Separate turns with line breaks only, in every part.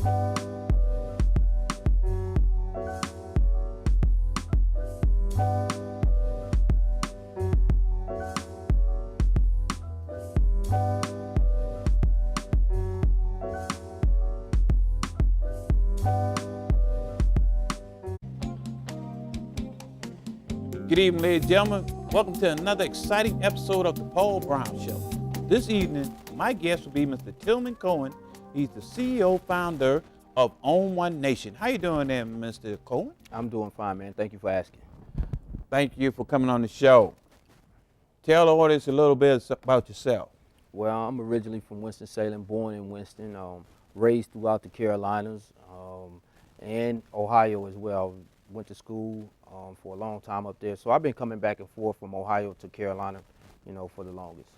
Good evening, ladies and gentlemen. Welcome to another exciting episode of the Paul Brown Show. This evening, my guest will be Mr. Tillman Cowan. He's the CEO, founder of Own One Nation. How you doing there, Mr. Cowan?
I'm doing fine, man. Thank you for asking.
Thank you for coming on the show. Tell the audience a little bit about yourself.
Well, I'm originally from Winston-Salem, born in Winston, raised throughout the Carolinas and Ohio as well. Went to school for a long time up there. So I've been coming back and forth from Ohio to Carolina, for the longest.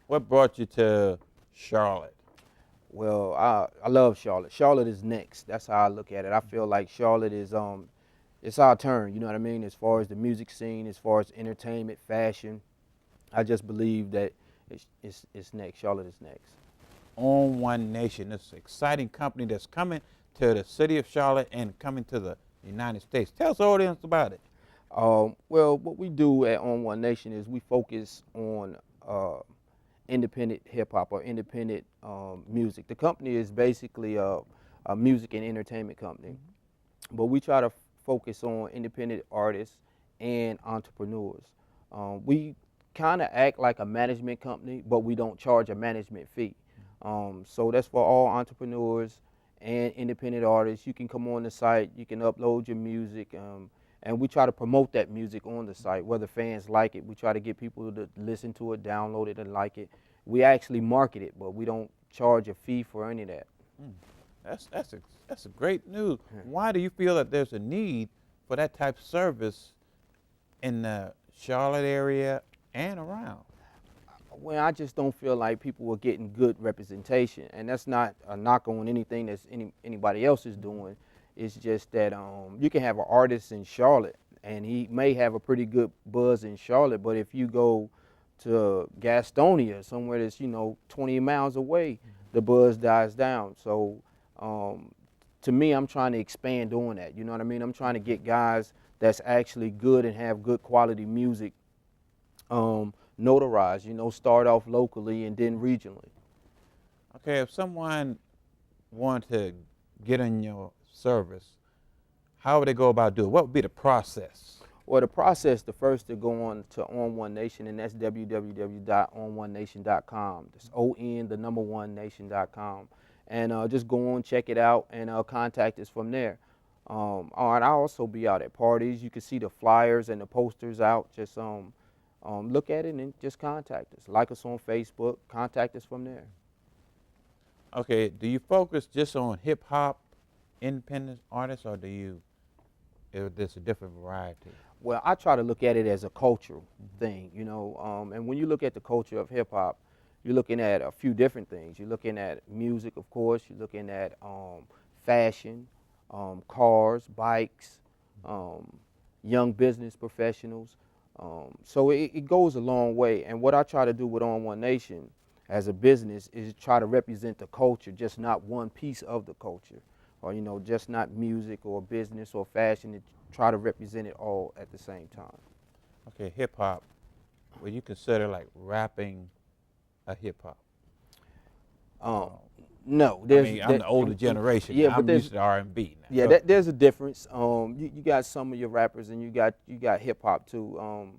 What brought you to Charlotte?
Well, I love Charlotte. Charlotte is next. That's how I look at it. I feel like Charlotte is it's our turn, you know what I mean, as far as the music scene, as far as entertainment, fashion. I just believe that it's next. Charlotte is next.
Own One Nation. This exciting company that's coming to the city of Charlotte and coming to the United States. Tell the audience about it.
Well, what we do at Own One Nation is we focus on independent hip-hop or independent music. The company is basically a music and entertainment company, but we try to focus on independent artists and entrepreneurs. We kind of act like a management company, but we don't charge a management fee. So that's for all entrepreneurs and independent artists. You can come on the site, you can upload your music, and we try to promote that music on the site, whether fans like it. We try to get people to listen to it, download it, and like it. We actually market it, but we don't charge a fee for any of that.
That's a great news. Why do you feel that there's a need for that type of service in the Charlotte area and around?
Well, I just don't feel like people are getting good representation, and that's not a knock on anything that's anybody else is doing. It's just that you can have an artist in Charlotte, and he may have a pretty good buzz in Charlotte, but if you go to Gastonia, somewhere that's 20 miles away, the buzz dies down. So to me, I'm trying to expand on that. You know what I mean? I'm trying to get guys that's actually good and have good quality music notarized, start off locally and then regionally.
Okay, if someone wanted to get in your service, how would they go about doing it? What would be the process?
Well, the process, the first to go on to Own One Nation, and that's www.ownonenation.com. That's ON1nation.com. And just go on, check it out, and contact us from there. And I'll also be out at parties. You can see the flyers and the posters out. Just look at it and just contact us. Like us on Facebook, contact us from there.
Okay, do you focus just on hip-hop, independent artists, or there's a different variety?
Well, I try to look at it as a cultural thing, and when you look at the culture of hip-hop, you're looking at a few different things. You're looking at music, of course. You're looking at fashion, cars, bikes, young business professionals. So it goes a long way. And what I try to do with Own One Nation as a business is try to represent the culture, just not one piece of the culture, or just not music or business or fashion. Try to represent it all at the same time.
Okay, hip hop. Would you consider like rapping a hip hop?
No,
I'm the older generation.
Yeah,
I'm used to R&B now.
Yeah, there's a difference. You got some of your rappers, and you got hip hop too.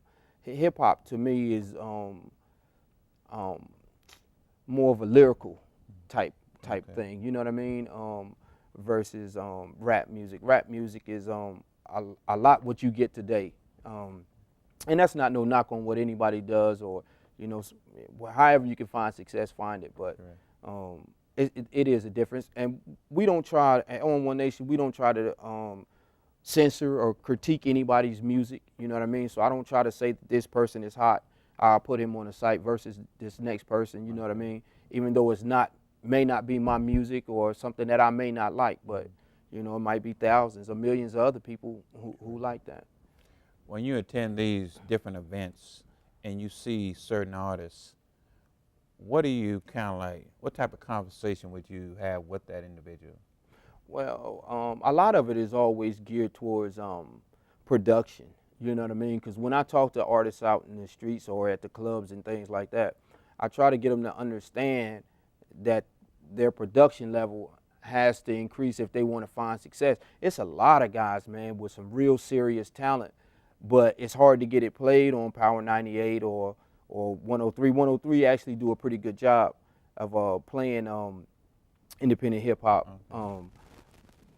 Hip hop to me is more of a lyrical type thing. You know what I mean? Versus rap music. Rap music is a lot what you get today, and that's not no knock on what anybody does, or however you can find success, find it. But it is a difference, and we don't try at Own One Nation. We don't try to censor or critique anybody's music. You know what I mean? So I don't try to say that this person is hot, I'll put him on the site versus this next person. You know what I mean? Even though may not be my music or something that I may not like, but it might be thousands or millions of other people who like that.
When you attend these different events and you see certain artists, what do you what type of conversation would you have with that individual?
Well, a lot of it is always geared towards production. You know what I mean? Because when I talk to artists out in the streets or at the clubs and things like that, I try to get them to understand that their production level has to increase if they want to find success. It's a lot of guys, man, with some real serious talent, but it's hard to get it played on Power 98 or 103. 103 actually do a pretty good job of playing independent hip hop.
Okay.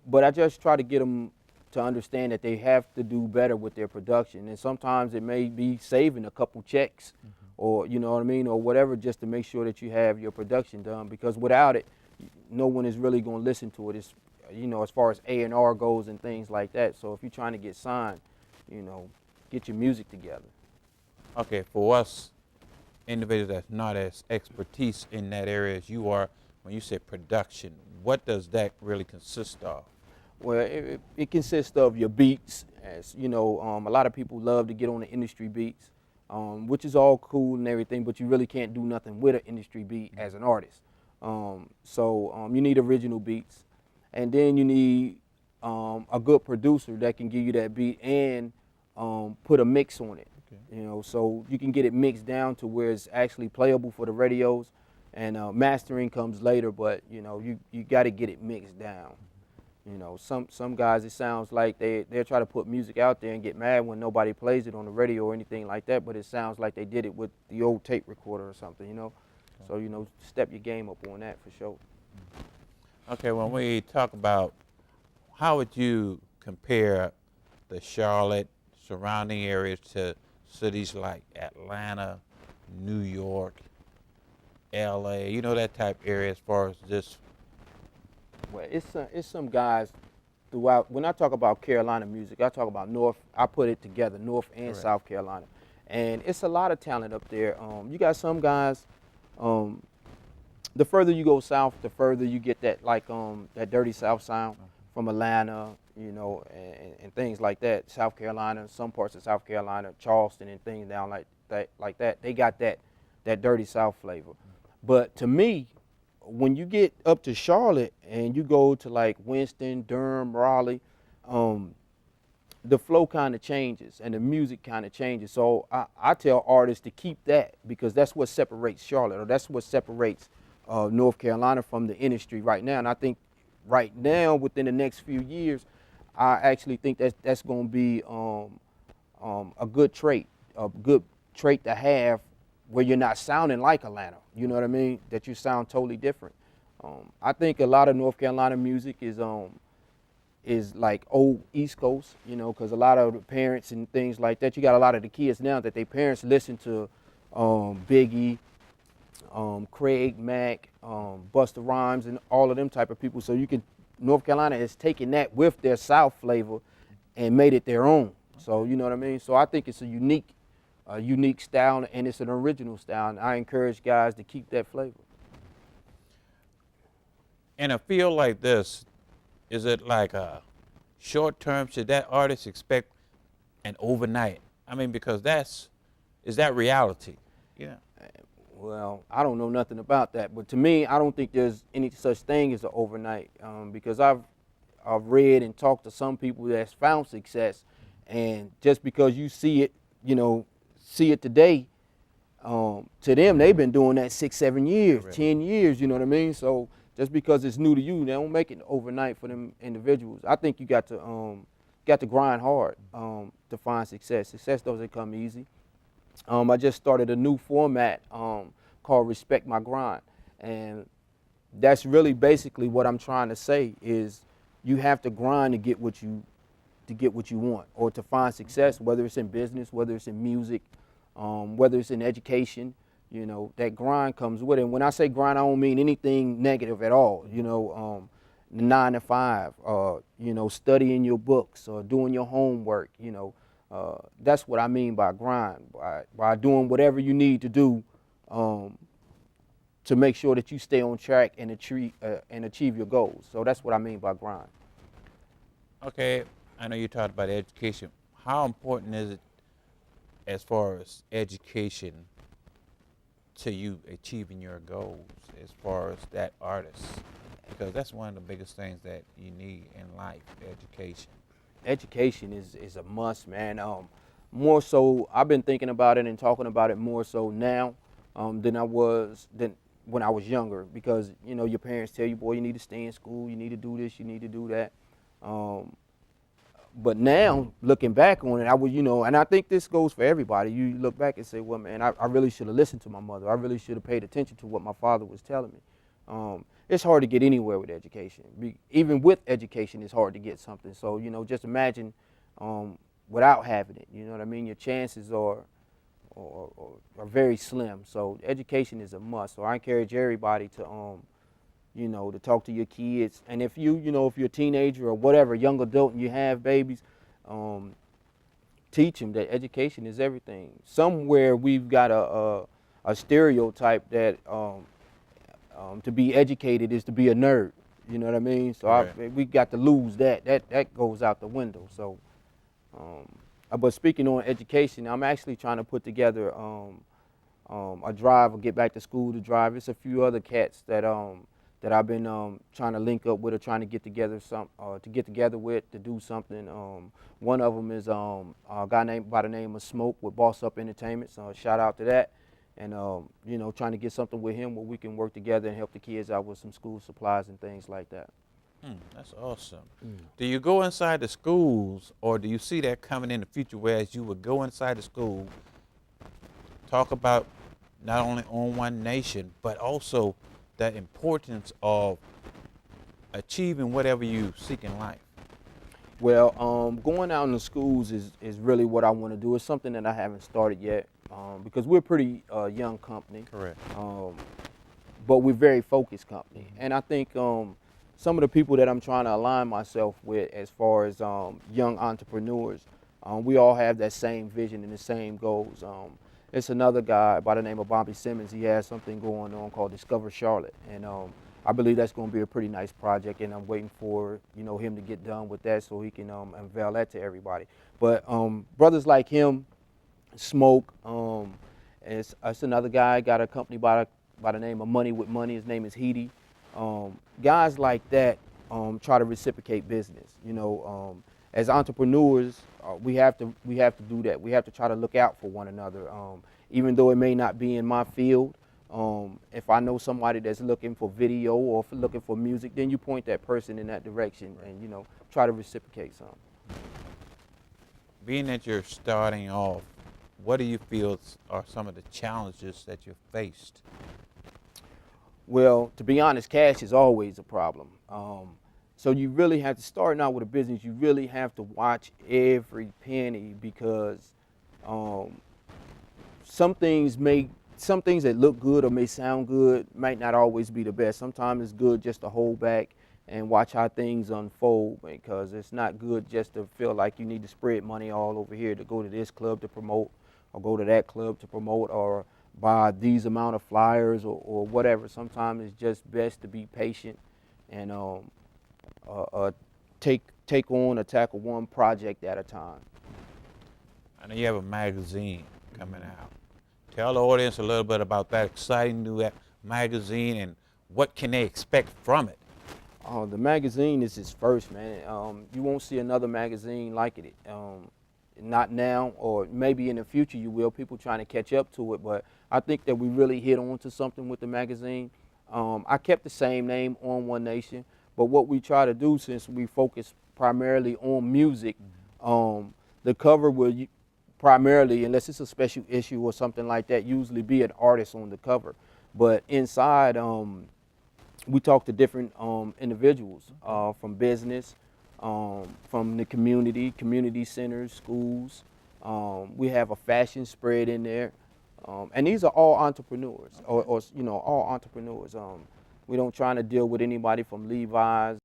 But I just try to get them to understand that they have to do better with their production. And sometimes it may be saving a couple checks or, you know what I mean, or whatever, just to make sure that you have your production done. Because without it, no one is really going to listen to it. It's, you know, as far as A&R goes and things like that. So if you're trying to get signed, you know, get your music together.
Okay, for us individuals that's not as expertise in that area as you are, when you say production, what does that really consist of?
Well, it consists of your beats. As you know, a lot of people love to get on the industry beats, which is all cool and everything, but you really can't do nothing with an industry beat as an artist. So you need original beats, and then you need a good producer that can give you that beat and put a mix on it.
Okay.
You know, so you can get it mixed down to where it's actually playable for the radios, and mastering comes later. But you know, you got to get it mixed down. You know, some guys, it sounds like they'll try to put music out there and get mad when nobody plays it on the radio or anything like that, but it sounds like they did it with the old tape recorder or something, you know. Okay. So, you know, step your game up on that for sure.
Okay, when we talk about how would you compare the Charlotte surrounding areas to cities like Atlanta, New York, LA, you know, that type area as far as this?
Well, it's some guys throughout. When I talk about Carolina music, I talk about North. I put it together, North and
Correct.
South Carolina, and it's a lot of talent up there. You got some guys. The further you go south, the further you get that that dirty South sound from Atlanta, you know, and things like that. South Carolina, some parts of South Carolina, Charleston, and things down like that. They got that dirty South flavor. But to me, when you get up to Charlotte and you go to like Winston, Durham, Raleigh, the flow kind of changes and the music kind of changes. So I tell artists to keep that because that's what separates Charlotte, or that's what separates North Carolina from the industry right now. And I think right now, within the next few years, I actually think that's going to be a good trait to have, where you're not sounding like Atlanta, you know what I mean? That you sound totally different. I think a lot of North Carolina music is like old East Coast, you know, because a lot of the parents and things like that, you got a lot of the kids now that their parents listen to Biggie, Craig Mack, Busta Rhymes, and all of them type of people. So North Carolina has taken that with their South flavor and made it their own. So you know what I mean? So I think it's a unique style, and it's an original style, and I encourage guys to keep that flavor.
In a field like this, is it like a short term? Should that artist expect an overnight? I mean, because is that reality? Yeah.
Well, I don't know nothing about that, but to me, I don't think there's any such thing as an overnight, because I've read and talked to some people that's found success, and just because you see it, you know, see it today, to them, they've been doing that 6, 7 years,
Correct.
10 years, you know what I mean? So just because it's new to you, they don't make it overnight for them individuals. I think you got to grind hard to find success. Success doesn't come easy. I just started a new format called Respect My Grind, and that's really basically what I'm trying to say is you have to grind to get what you want, or to find success, whether it's in business, whether it's in music, whether it's in education. You know, that grind comes with it. And when I say grind, I don't mean anything negative at all. You know, 9 to 5, you know, studying your books or doing your homework. You know, that's what I mean by grind. By doing whatever you need to do to make sure that you stay on track and achieve your goals. So that's what I mean by grind.
Okay, I know you talked about education. How important is it as far as education to you achieving your goals as far as that artist? Because that's one of the biggest things that you need in life, education.
Education is a must, man. More so, I've been thinking about it and talking about it more so now than when I was younger. Because your parents tell you, boy, you need to stay in school, you need to do this, you need to do that. But now, looking back on it, I would, and I think this goes for everybody. You look back and say, well, man, I really should have listened to my mother. I really should have paid attention to what my father was telling me. It's hard to get anywhere with education. Even with education, it's hard to get something. So, just imagine without having it. You know what I mean? Your chances are very slim. So education is a must. So I encourage everybody to to talk to your kids. And if if you're a teenager or whatever, young adult, and you have babies, teach them that education is everything. Somewhere we've got a stereotype that to be educated is to be a nerd. You know what I mean? So
Right.
we got to lose that. That goes out the window. So, but speaking on education, I'm actually trying to put together a drive or get back to school to drive. It's a few other cats that I've been trying to link up with or trying to get together with to do something. One of them is a guy named by the name of Smoke with Boss Up Entertainment. So shout out to that. And trying to get something with him where we can work together and help the kids out with some school supplies and things like that.
That's awesome. Do you go inside the schools, or do you see that coming in the future, whereas you would go inside the school, talk about not only on one nation, but also the importance of achieving whatever you seek in life?
Well, going out in the schools is really what I want to do. It's something that I haven't started yet because we're a pretty young company.
Correct.
But we're a very focused company. And I think some of the people that I'm trying to align myself with as far as young entrepreneurs, we all have that same vision and the same goals. It's another guy by the name of Bobby Simmons. He has something going on called Discover Charlotte. And I believe that's going to be a pretty nice project, and I'm waiting for him to get done with that so he can unveil that to everybody. But brothers like him, Smoke, it's another guy got a company by the name of Money with Money. His name is Heedy. Guys like that try to reciprocate business. As entrepreneurs, we have to do that. We have to try to look out for one another, even though it may not be in my field. If I know somebody that's looking for video or looking for music, then you point that person in that direction and try to reciprocate something.
Being that you're starting off, what do you feel are some of the challenges that you've faced?
Well, to be honest, cash is always a problem. So you really have to start out with a business. You really have to watch every penny because some things that look good or may sound good might not always be the best. Sometimes it's good just to hold back and watch how things unfold, because it's not good just to feel like you need to spread money all over here to go to this club to promote or go to that club to promote or buy these amount of flyers or whatever. Sometimes it's just best to be patient and tackle one project at a time.
I know you have a magazine coming out. Tell the audience a little bit about that exciting new magazine and what can they expect from it.
The magazine is its first, man. You won't see another magazine like it. Not now, or maybe in the future you will. People trying to catch up to it, but I think that we really hit on to something with the magazine. I kept the same name, On One Nation, but what we try to do, since we focus primarily on music, the cover will primarily, unless it's a special issue or something like that, usually be an artist on the cover. But inside, we talk to different individuals from business, from the community centers, schools. We have a fashion spread in there. And these are all entrepreneurs, or all entrepreneurs. We don't try to deal with anybody from Levi's